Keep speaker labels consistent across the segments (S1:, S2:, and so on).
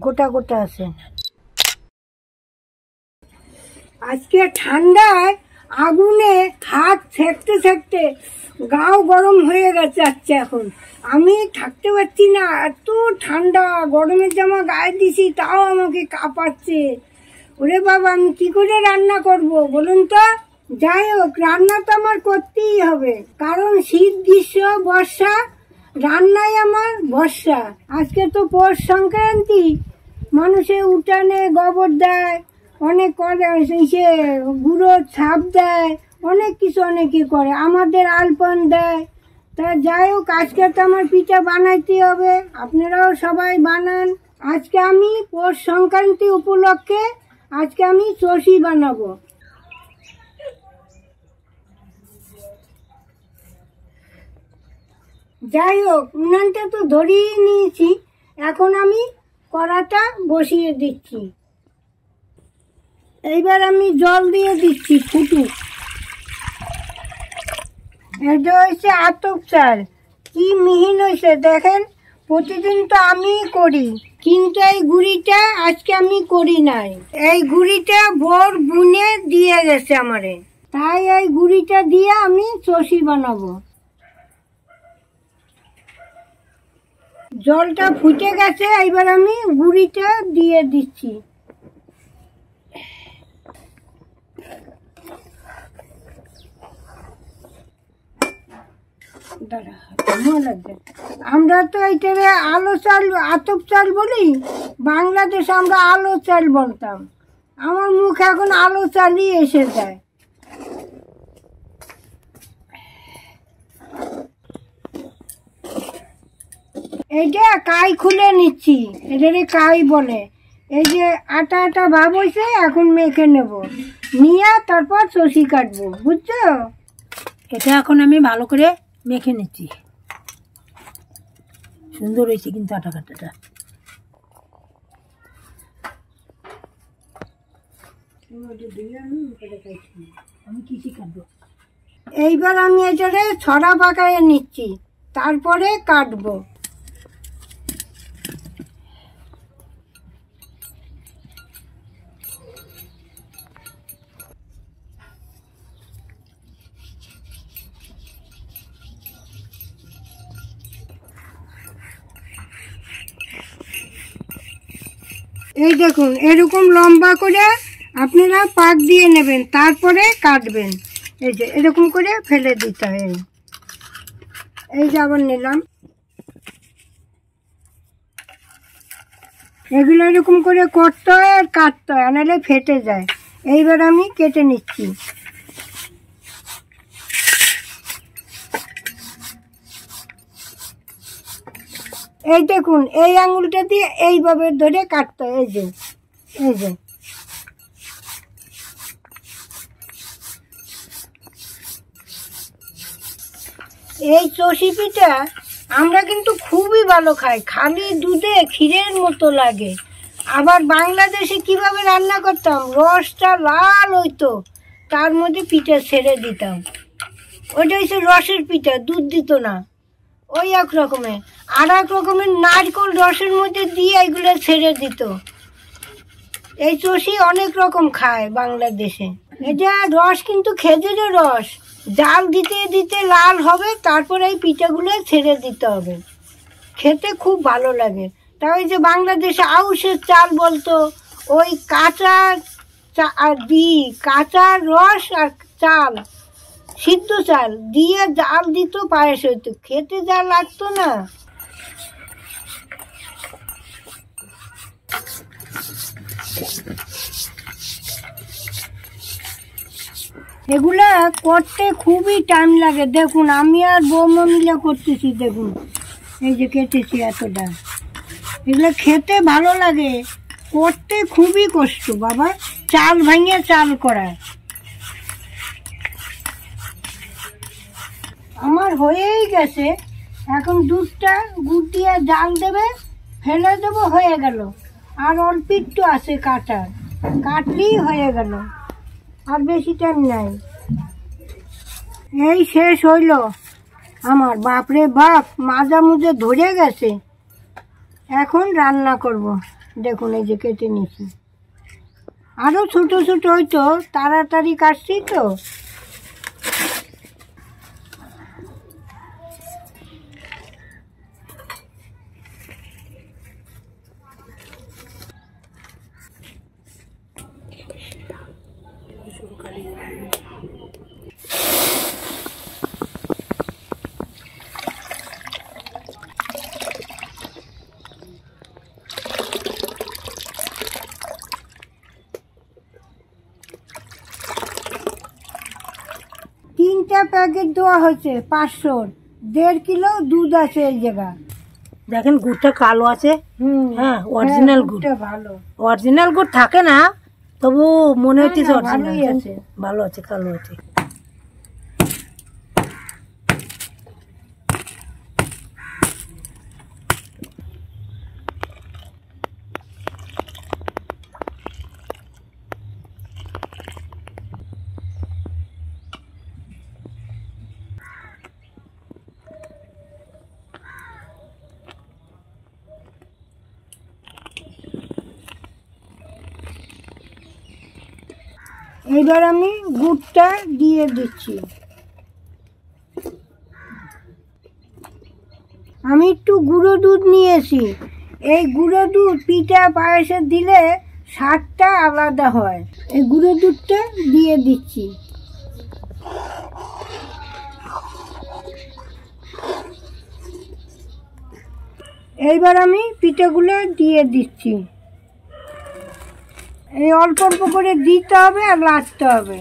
S1: গোটা গোটা আছে। আজকে ঠান্ডায় আগুনে হাত সেঁকতে সেঁকতে গাও গরম হয়ে গেছে। আচ্ছা এখন আমি থাকতে পারছি না, এত ঠান্ডা। গরমের জামা গায়ে দিছি তাও আমাকে কাঁপাচ্ছে। ওরে বাবা, আমি কি করে রান্না করব বলুন তো? যাই হোক, রান্না তো আমার করতেই হবে, কারণ শীত গ্রীষ্ম বর্ষা রান্নাই আমার ভরসা। আজকে তো পৌষ সংক্রান্তি, মানুষের উঠানে গোবর দেয়, অনেক করে, সে গুঁড়োর ছাপ দেয়, অনেক কিছু অনেকে করে, আমাদের আলপন দেয়। তা যাই হোক, আজকে তো আমার পিঠা বানাইতে হবে, আপনারাও সবাই বানান। আজকে আমি পৌষ সংক্রান্তি উপলক্ষে আজকে আমি চষি বানাবো। যাই হোক, উনানটা তো ধরিয়ে নিয়েছি, এখন আমি কড়াটা বসিয়ে দিচ্ছি। এইবার আমি জল দিয়ে দিচ্ছি ফুটুক। এটা হয়েছে আতপ চাল, কি মিহিন হয়েছে দেখেন। প্রতিদিন তো আমিই করি, কিন্তু এই গুঁড়িটা আজকে আমি করি নাই। এই গুঁড়িটা বোর বুনে দিয়ে গেছে আমারে, তাই এই গুঁড়িটা দিয়ে আমি চষি বানাবো। জলটা ফুটে গেছে, এবার আমি গুঁড়িটা দিয়ে দিচ্ছি। আমরা তো এইটারে আলো চাল আতপ চাল বলি, বাংলাদেশে আমরা আলো চাল বলতাম। আমার মুখ এখন আলো চালই এসে যায়। এইটা কাই খুলে নিচ্ছি, এটারে কাই বলে। এই যে আটা আটা ভাব হয়েছে, এখন মেখে নেব, নিয়ে তারপর চষি কাটবো, বুঝছো?
S2: এটা এখন আমি ভালো করে মেখে নিচ্ছি। সুন্দর হয়েছে কিন্তু আটা কাটাটা। আমি কিছু কাটবো।
S1: এইবার আমি এটারে ছড়া পাকাইয়ে নিচ্ছি, তারপরে কাটবো। এই দেখুন, এরকম লম্বা করে আপনারা পাক দিয়ে নেবেন, তারপরে কাটবেন। এই যে এরকম করে ফেলে দিতে হয়। এই যে আবার নিলাম, এগুলো এরকম করে করতে হয় আর কাটতে হয়, নাহলে ফেটে যায়। এইবার আমি কেটে নিচ্ছি। এই দেখুন, এই আঙুলটা দিয়ে এইভাবে ধরে কাটতে হয়। এই যে এই যে এই চষি পিঠা আমরা কিন্তু খুবই ভালো খাই, খালি দুধে ক্ষীরের মতো লাগে। আবার বাংলাদেশে কিভাবে রান্না করতাম, রসটা লাল হইতো, তার মধ্যে পিঠা ছেড়ে দিতাম। ওইটা হচ্ছে রসের পিঠা, দুধ দিত না। ওই এক রকমের, আর এক রকমের নারকেল রসের মধ্যে দিয়ে এগুলো ছেড়ে দিত। এই চষি অনেক রকম খায় বাংলাদেশে। এটা রস কিন্তু খেজুরের রস, জাল দিতে দিতে লাল হবে, তারপরে এই পিঠাগুলো ছেড়ে দিতে হবে, খেতে খুব ভালো লাগে। তাই যে বাংলাদেশে আউশের চাল বলতো, ওই কাঁচা কাঁচা রস আর চাল, সিদ্ধ চাল দিয়ে জাল দিত, পায়েস হইতো, খেতে যা লাগতো না। এগুলা করতে খুবই টাইম লাগে। দেখুন, আমি আর বৌমা মিলে করতেছি। দেখুন, এই যে কেটেছি এতটা। এগুলো খেতে ভালো লাগে, করতে খুবই কষ্ট বাবা, চাল ভাঙিয়ে চাল করা। আমার হয়েই গেছে, এখন দুধটা গুড় দিয়ে জাল দেবে, ফেলে দেবো, হয়ে গেল। আর অল্প একটু আছে কাটার, কাটলেই হয়ে গেল, আর বেশি টাইম নাই। এই শেষ হইল আমার। বাপরে বাপ, মাজা মুজে ধরে গেছে। এখন রান্না করব। দেখুন এই যে কেটে নিয়েছি। আরও ছোট ছোট হয়তো, তাড়াতাড়ি কাটছি তো। তিনটা প্যাকেট দেওয়া হয়েছে 500, 1.5 কিলো দুধ আছে এই জায়গা।
S2: দেখেন গুড়টা কালো আছে। হ্যাঁ, অরিজিনাল গুড়।
S1: ভালো,
S2: অরিজিনাল গুড় থাকে না, তবু মনে হচ্ছে
S1: ভালোই আছে।
S2: ভালো আছে, কালো আছে।
S1: এইবার আমি গুড়টা দিয়ে দিচ্ছি। আমি একটু গুঁড়ো দুধ নিয়েছি। এই গুঁড়ো দুধ পিঠা পায়েসে দিলে স্বাদটা আলাদা হয়। এই গুঁড়ো দুধটা দিয়ে দিচ্ছি। এইবার আমি পিঠাগুলো দিয়ে দিচ্ছি। এই অল্প অল্প করে দিতে হবে আর নাড়তে হবে।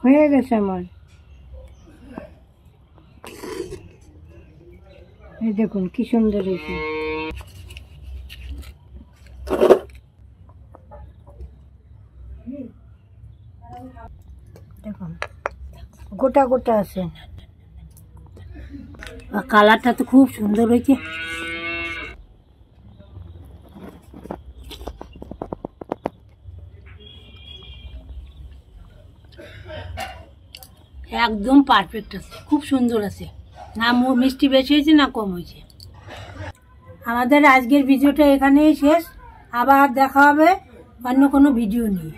S1: হয়ে গেছে আমার। এই দেখুন কি সুন্দর হয়েছে। দেখুন গোটা গোটা আছে,
S2: কালারটা তো খুব সুন্দর হয়েছে। একদম পারফেক্ট আছে, খুব সুন্দর আছে, না মিষ্টি বেশি হয়েছে না কম হয়েছে। আমাদের আজকের ভিডিওটা এখানেই শেষ। আবার দেখা হবে অন্য কোনো ভিডিও নিয়ে।